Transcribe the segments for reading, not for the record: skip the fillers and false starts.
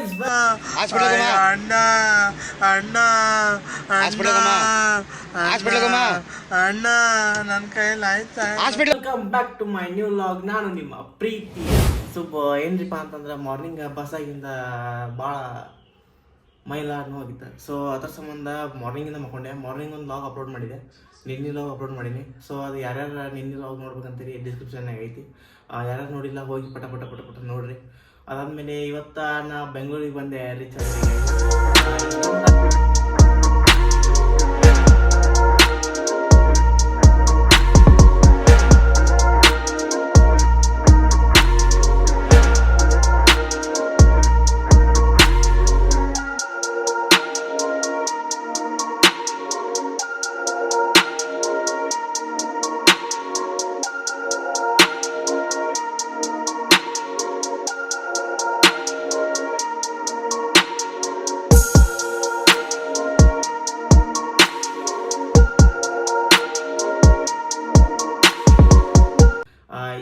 Guys ಅಣ್ಣ ಅಣ್ಣ ಅಣ್ಣ ನನ್ನ ಕೈಯಲ್ಲಿ ಆಯ್ತಾ welcome back to my new vlog. ನಾನು ನಿಮ್ಮ ಪ್ರೀತಿ ಸುಬ್ಬ. ಏನ್ರಿಪ್ಪ ಅಂತಂದ್ರೆ ಮಾರ್ನಿಂಗ್ ಬಸ್ಸಾಗಿಂದ ಭಾಳ ಮೈಲ ನೋವಾಗಿತ್ತು. ಸೊ ಅದ್ರ ಸಂಬಂಧ ಮಾರ್ನಿಂಗಿಂದ ಮಕ್ಕೊಂಡೆ. ಮಾರ್ನಿಂಗ್ ಒಂದು ವ್ಲಾಗ್ ಅಪ್ಲೋಡ್ ಮಾಡಿದೆ, ನಿನ್ನೆ ವ್ಲಾಗ್ ಅಪ್ಲೋಡ್ ಮಾಡೀನಿ. ಸೊ ಅದು ಯಾರ್ಯಾರು ನಿನ್ನೆ ವ್ಲಾಗ್ ನೋಡ್ಬೇಕಂತೀರಿ ಡಿಸ್ಕ್ರಿಪ್ಷನ್ನಾಗ ಐತಿ. ಯಾರ್ಯಾರು ನೋಡಿಲ್ಲ ಹೋಗಿ ಪಟ ಪಟ ಪಟ ಪಟ ನೋಡ್ರಿ. ಅದಾದಮೇಲೆ ಇವತ್ತು ನಾ ಬೆಂಗಳೂರಿಗೆ ಬಂದೆ ರೀಚ್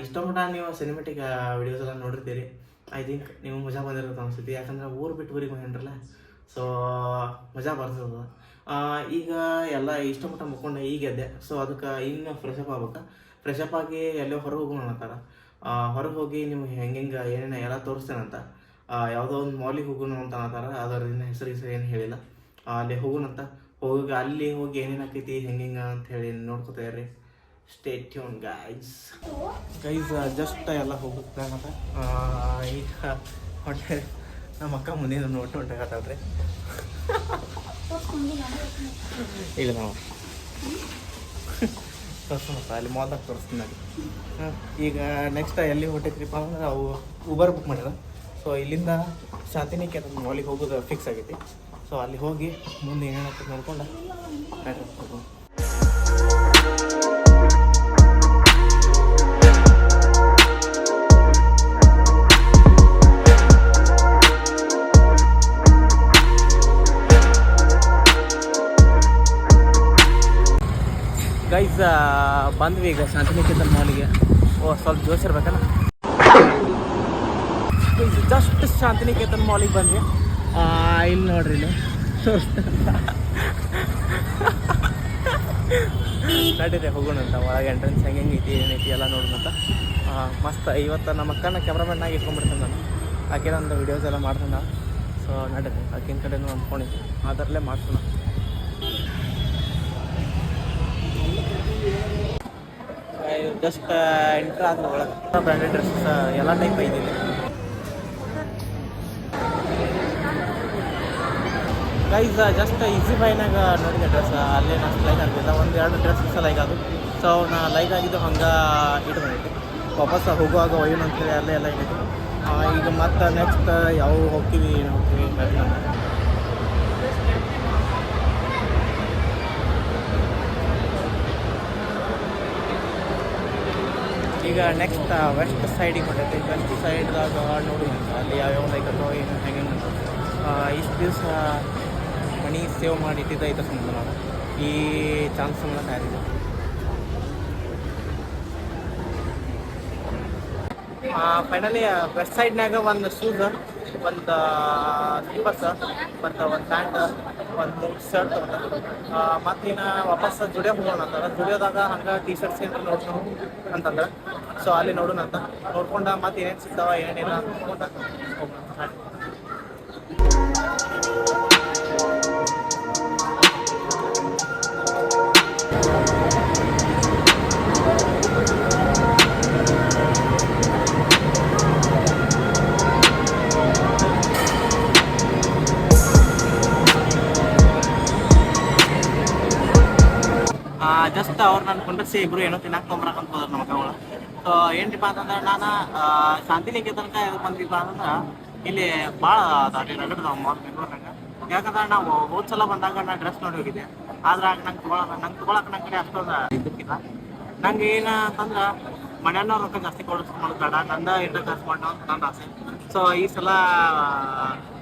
ಇಷ್ಟೊಂದು ನೀವು ಸಿನಿಮೆಟಿಕ್ ವಿಡಿಯೋಸ್ ಎಲ್ಲ ನೋಡಿರ್ತೀರಿ. ಐ ಥಿಂಕ್ ನೀವು ಮಜಾ ಬಂದಿರುತ್ತೆ ಅನ್ಸುತ್ತೆ. ಯಾಕಂದ್ರೆ ಊರು ಬಿಟ್ಟು ಊರಿಗೆ ಬಂದ್ರಲ್ಲ, ಸೊ ಮಜಾ ಬರ್ತದ. ಈಗ ಎಲ್ಲ ಇಷ್ಟಮಟ್ಟ ಮುಕ್ಕೊಂಡೆ ಈಗ ಎದ್ದೆ. ಸೊ ಅದಕ್ಕೆ ಇನ್ನು ಫ್ರೆಶ್ ಅಪ್ ಆಗ್ಬೇಕು. ಫ್ರೆಶ್ ಅಪ್ ಆಗಿ ಎಲ್ಲೋ ಹೊರಗೆ ಹೋಗೋಣ ಅಂತಾರ. ಹೊರಗೆ ಹೋಗಿ ನಿಮ್ಗೆ ಹೆಂಗೆ ಏನೇನು ಎಲ್ಲ ತೋರಿಸ್ತೇನಂತ. ಯಾವುದೋ ಒಂದು ಮಾಲಿಗೆ ಹೋಗೋಣ ಅಂತ ಅಂತಾರ. ಅದರ ಹೆಸರು ಏನು ಹೇಳಿಲ್ಲ. ಅಲ್ಲಿ ಹೋಗೋಣಂತ. ಅಲ್ಲಿ ಹೋಗಿ ಏನೇನು ಆಕೈತಿ ಹೆಂಗೆ ಅಂತ ಹೇಳಿ ನೋಡ್ಕೊತಾ ಇರ್ರಿ. Stay tune guys. ಜಸ್ಟ್ ಎಲ್ಲ ಹೋಗೋದು ಪ್ಲ್ಯಾನ್ ಅದ. ಈಗ ಹೊಟ್ಟೆ ನಮ್ಮ ಅಕ್ಕ ಮುಂದಿನ ಹೊಂಟಾಗತ್ತಲ್ರಿ. ಇಲ್ಲ ನಾವು ತೋರಿಸೋಣಪ್ಪ, ಅಲ್ಲಿ ಮಾಲ್ದಾಗ ತೋರಿಸ್ತೀನಿ ಅಲ್ಲಿ. ಈಗ ನೆಕ್ಸ್ಟ್ ಎಲ್ಲಿ ಹೊಂಟೈತ್ರಿಪ್ಪ ಅಂದ್ರೆ ಅವು ಊಬರ್ ಬುಕ್ ಮಾಡ್ಯಾರ. ಸೊ ಇಲ್ಲಿಂದ ಶಾಂತಿನಿಕೇತನ ಮಾಲಿಗೆ ಹೋಗೋದು ಫಿಕ್ಸ್ ಆಗೈತಿ. ಸೊ ಅಲ್ಲಿ ಹೋಗಿ ಮುಂದೆ ಏನೇನಾಗ್ತದೆ ನೋಡ್ಕೊಂಡು ಹೋಗೋಣ. ಗೈಸ್ ಬಂದ್ವಿ ಈಗ ಶಾಂತಿನಿಕೇತನ ಮಾಲಿಗೆ. ಸ್ವಲ್ಪ ಜೋಶ್ ಇರ್ಬೇಕಲ್ಲ. ಜಸ್ಟ್ ಶಾಂತಿನಿಕೇತನ ಮಾಲಿಗೆ ಬಂದ್ವಿ. ಇಲ್ಲಿ ನೋಡ್ರಿ, ಇಲ್ಲಿ ನಡೀರಿ ಹೋಗೋಣ ಅಂತ. ಒಳಗೆ ಎಂಟ್ರೆನ್ಸ್ ಹೆಂಗೆ ಐತಿ ಏನೈತಿ ಎಲ್ಲ ನೋಡೋಣ ಅಂತ. ಮಸ್ತ್. ಇವತ್ತು ನಮ್ಮ ಅಕ್ಕನ ಕ್ಯಾಮ್ರಾಮನ್ನಾಗಿ ಇಟ್ಕೊಂಡ್ಬಿಡ್ತೇನೆ ನಾನು. ಆಕೆ ನಂದು ವೀಡಿಯೋಸ್ ಎಲ್ಲ ಮಾಡ್ತಾನೆ ನಾನು. ಸೊ ನಡೀರಿ, ಆಕಿನ ಕಡೆನೂ ಅಂದ್ಕೊಂಡಿದ್ದೆ, ಅದರಲ್ಲೇ ಮಾಡ್ಸೋಣ. ಜಸ್ಟ್ ಎಂಟ್ರ್ ಆದ ಒಳಗೆ ಬ್ರ್ಯಾಂಡೆಡ್ ಡ್ರೆಸ್ಸಸ್ ಎಲ್ಲ ಟೈಪ್ ಐದಿದೆ. ಗೈಸ್ ಜಸ್ಟ್ ಈಸಿ ಬೈನಾಗ ನೋಡಿದೆ ಡ್ರೆಸ್. ಅಲ್ಲೇ ಅಷ್ಟು ಲೈಕ್ ಆಗಿಲ್ಲ. ಒಂದೆರಡು ಡ್ರೆಸ್ಸಸ್ ಲೈಕ್ ಅದು. ಸೊ ನಾ ಲೈಕ್ ಆಗಿದ್ದು ಹಂಗೆ ಇಟ್ಟು ಬಂದೈತಿ. ವಾಪಸ್ ಹೋಗುವಾಗ ಒಯ್ಯೋಣ ಅಂತೇಳಿ ಅಲ್ಲೇ ಎಲ್ಲ ಏನೈತಿ. ಈಗ ಮತ್ತೆ ನೆಕ್ಸ್ಟ್ ಯಾವ ಹೋಗ್ತೀವಿ ಏನು ಹೋಗ್ತೀವಿ ಈಗ ನೆಕ್ಸ್ಟ್ ವೆಸ್ಟ್ ಸೈಡಿಗೆ ಹೊಂಟೈತಿ. ವೆಸ್ಟ್ ಸೈಡ್ದಾಗ ನೋಡುವ ಅಲ್ಲಿ ಯಾವ್ಯಾವ ಲೈಕ್ ಅಥವಾ ಏನು ಹೆಂಗೆ ಇಷ್ಟು ದಿವಸ ಮನಿ ಸೇವ್ ಮಾಡಿ ಇಟ್ಟಿದ್ದೈತೆ ಸಂಬಂಧ ನಾವು ಈ ಚಾನ್ಸ್ ಸಂಬಂಧ ತಯಾರಿದೆ. ಫೈನಲಿ ವೆಸ್ಟ್ ಸೈಡ್ನಾಗ ಒಂದು ಶೂಸ್, ಒಂದು ಸ್ಲಿಪ್ಪರ್ಸ್, ಮತ್ತು ಒಂದು ಪ್ಯಾಂಟ್, ಒಂದು ಶರ್ಟ್ ಮತ್ತು ಇನ್ನು ವಾಪಸ್ ಜುಡಿಯೋ ಹೋಗೋಣ ಅಂತಾರೆ. ಜುಡಿಯೋದಾಗ ಹಂಗೆ ಟಿ ಶರ್ಟ್ಸ್ ಏನಾರು ನೋಡ್ಕೊಂಡು ಅಂತಂದ್ರೆ ಸೊ ಅಲ್ಲಿ ನೋಡೋಣ ಅಂತ. ನೋಡ್ಕೊಂಡು ಮತ್ತೆ ಏನೇನು ಸಿಗ್ತಾವ ಏನೇನಿಲ್ಲ ಅಂತ ಹೋಗೋಣ. ಜಸ್ಟ್ ಅವ್ರು ನನ್ನ ಕೊಂಡಕ್ಸಿ ಇಬ್ಬರು ಏನೋ ತಿನ್ನಕ್ಕೆ ತೊಗೊಂಬರಕ್ಕೆ ಹೋದ್ರು ನಮ್ಮ ಮಕ್ಕಳು. ಸೊ ಏನ್ರಿಪ್ಪ ಅಂತಂದ್ರೆ ನಾನು ಶಾಂತಿನಿಕೇತನಕ್ಕೆ ಎದಕ್ಕೆ ಬಂದಿಪ್ಪ ಅಂತಂದ್ರೆ ಇಲ್ಲಿ ಭಾಳ ಅದಾವೆ ರಗಡ್ ನಾವು ಬೆಂಗಳೂರಿನಾಗ. ಯಾಕಂದ್ರೆ ನಾವು ಹೋದ ಸಲ ಬಂದಾಗ ನಾನು ಡ್ರೆಸ್ ನೋಡಿ ಹೋಗಿದ್ದೆ. ಆದ್ರೆ ನಂಗೆ ತೊಗೊಳಕ್ಕೆ ನನ್ನ ಕಡೆ ಅಷ್ಟೊಂದು ಇದಕ್ಕಿಲ್ಲ. ನಂಗೆ ಏನು ಅಂತಂದ್ರೆ ಮನೆಯವ್ರ ರೊಕ್ಕ ಜಾಸ್ತಿ ಕೊಡಿಸ್ಕೊಳ್ಳೋದು ಬೇಡ, ನಂದ ಇಂಟ್ರ ಖರ್ಚು ಮಾಡೋ ಅಂತ ನನ್ನ ಆಸೆ. ಸೊ ಈ ಸಲ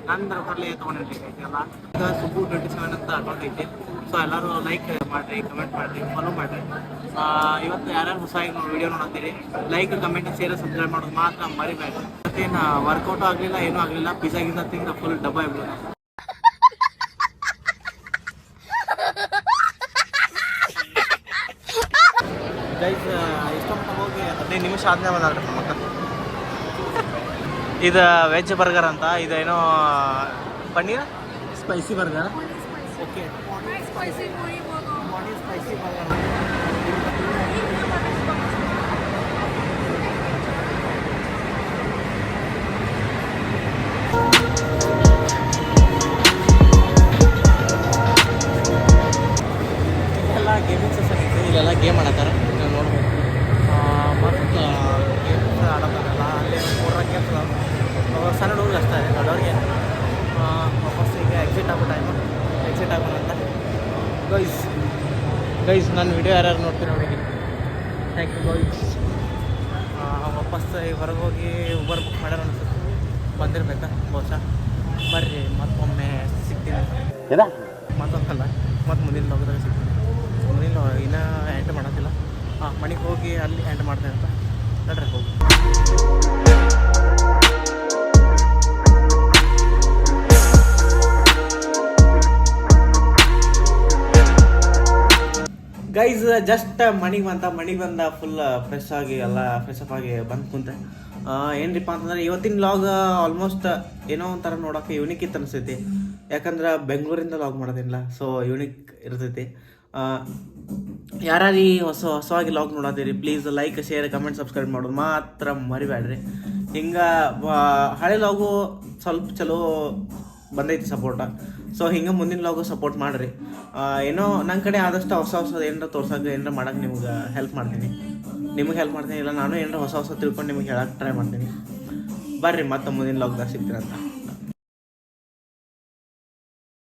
ನನ್ನ ರೊಕ್ಕಲ್ಲಿ ತೊಗೊಂಡಿರ್ತೀವಿ ಎಲ್ಲ. ಈಗ ಸುಬ್ಬು 27 ಅಂತ ಅಕೌಂಟ್ ಐತಿ. ಸೊ ಎಲ್ಲರೂ ಲೈಕ್ ಮಾಡಿರಿ, ಕಮೆಂಟ್ ಮಾಡಿರಿ, ಫಾಲೋ ಮಾಡಿರಿ. ಇವತ್ತು ಯಾರ್ಯಾರು ಹೊಸದಾಗಿ ವಿಡಿಯೋ ನೋಡ್ತೀರಿ ಲೈಕ್ ಕಮೆಂಟ್ ಶೇರ್ ಸಬ್ಸ್ಕ್ರೈಬ್ ಮಾಡೋದು ಮಾತ್ರ ಮರಿಬೇಡಿ. ಮತ್ತೇನು ವರ್ಕೌಟ್ ಆಗಲಿಲ್ಲ ಏನೂ ಆಗಲಿಲ್ಲ, ಪಿಜ್ಜಾ ಗಿಜ್ಜಾ ತಿಂದ ಫುಲ್ ಡಬ್ಬ ಆಗ್ಬಿಡೋದು. ಗೈಸ್ ಇಷ್ಟೊಂದು ಹೋಗಿ 15 ನಿಮಿಷ ಆದ್ಮೇಲೆ ಬಂದಾಡ್ರಿ ನಮ್ಮ ಅಕ್ಕ. ಇದು ವೆಜ್ ಬರ್ಗರ್ ಅಂತ, ಇದೇನೋ paneer spicy burger. Okay spicy burger. ಇದೆಲ್ಲ ಗೇಮಿಂಗ್ ಸೆಷನ್ ಇತ್ತು, ಇಲ್ಲೆಲ್ಲ ಗೇಮ್ ಆಡತ್ತಾರೆ ನೀವು ನೋಡ್ಬೋದು. ಮತ್ತು ಗೇಮ್ಸ್ ಆಡೋದಾಗಲ್ಲ ಅಲ್ಲಿ 3 ಗೇಮ್ಸ್ ಸಣ್ಣ ಹುಡುಗರು ಅಷ್ಟೇ, ದೊಡ್ಡವ್ರಿಗೆ ವಾಪಸ್ ಈಗ ಎಕ್ಸಿಟ್ ಆಗೋ ಟೈಮು ಎಕ್ಸಿಟ್ ಆಗೋಣಂತ. ಗೈಸ್ ನನ್ನ ವಿಡಿಯೋ ಯಾರ್ಯಾರು ನೋಡ್ತೀರಿ ನೋಡಿ, ಥ್ಯಾಂಕ್ ಯು ಗೈಸ್. ವಾಪಸ್ ಹೊರಗೆ ಹೋಗಿ ಊಬರ್ ಬುಕ್ ಮಾಡ್ಯಾರ ಅನ್ಸುತ್ತೆ, ಬಂದಿರ್ಬೇಕಾ ಬಹುಶಃ. ಬರ್ರಿ ಮತ್ತೊಮ್ಮೆ ಸಿಗ್ತೀನಿ, ಮತ್ತೊಂದಲ್ಲ ಮತ್ತು ಮುಂದಿನ ಲೋಕದಾಗ ಸಿಗ್ತೀನಿ. ಮುಂದಿನ ಇನ್ನೂ ಎಂಟು ಮಾಡೋದಿಲ್ಲ, ಮನೆಗೆ ಹೋಗಿ ಅಲ್ಲಿ ಎಂಟು ಮಾಡ್ತೇನೆ ಅಂತ ನಡ್ರಿ ಹೋಗಿ. ಗೈಸ್ ಜಸ್ಟ್ ಮನೆಗೆ ಬಂದ ಫುಲ್ ಫ್ರೆಶ್ ಆಗಿ ಎಲ್ಲ ಫ್ರೆಶ್ ಅಪ್ ಆಗಿ ಬಂದು ಕುಂತೆ. ಏನ್ರಿಪ್ಪ ಅಂತಂದ್ರೆ ಇವತ್ತಿನ ಲಾಗ್ ಆಲ್ಮೋಸ್ಟ್ ಏನೋ ಒಂಥರ ನೋಡೋಕೆ ಯೂನಿಕ್ ಇತ್ತು ಅನಿಸ್ತೈತಿ, ಯಾಕಂದ್ರೆ ಬೆಂಗಳೂರಿಂದ ಲಾಗ್ ಮಾಡೋದಿಲ್ಲ, ಸೊ ಯೂನಿಕ್ ಇರ್ತೈತಿ. ಯಾರು ಈ ಹೊಸವಾಗಿ ಲಾಗ್ ನೋಡತ್ತೀರಿ please like share comment subscribe ಮಾಡೋದು ಮಾತ್ರ ಮರಿಬೇಡ್ರಿ. ಹಿಂಗೆ ಹಳೆ ಲಾಗು ಸ್ವಲ್ಪ ಚಲೋ ಬಂದೈತಿ ಸಪೋರ್ಟ, ಸೊ ಹಿಂಗೆ ಮುಂದಿನ ಲಾಗು ಸಪೋರ್ಟ್ ಮಾಡಿರಿ. ಏನೋ ನನ್ನ ಕಡೆ ಆದಷ್ಟು ಹೊಸ ಏನಾರ ತೋರ್ಸೋಕೆ ಏನಾರ ಮಾಡೋಕೆ ನಿಮ್ಗೆ ಹೆಲ್ಪ್ ಮಾಡ್ತೀನಿ, ನಿಮಗೆ ಹೆಲ್ಪ್ ಮಾಡ್ತೀನಿ. ಇಲ್ಲ ನಾನು ಏನಾರ ಹೊಸ ತಿಳ್ಕೊಂಡು ನಿಮಗೆ ಹೇಳಕ್ಕೆ ಟ್ರೈ ಮಾಡ್ತೀನಿ. ಬರ್ರಿ ಮತ್ತೆ ಮುಂದಿನ ಲಾಗ್ದಾಗ ಸಿಗ್ತೀರಂತ.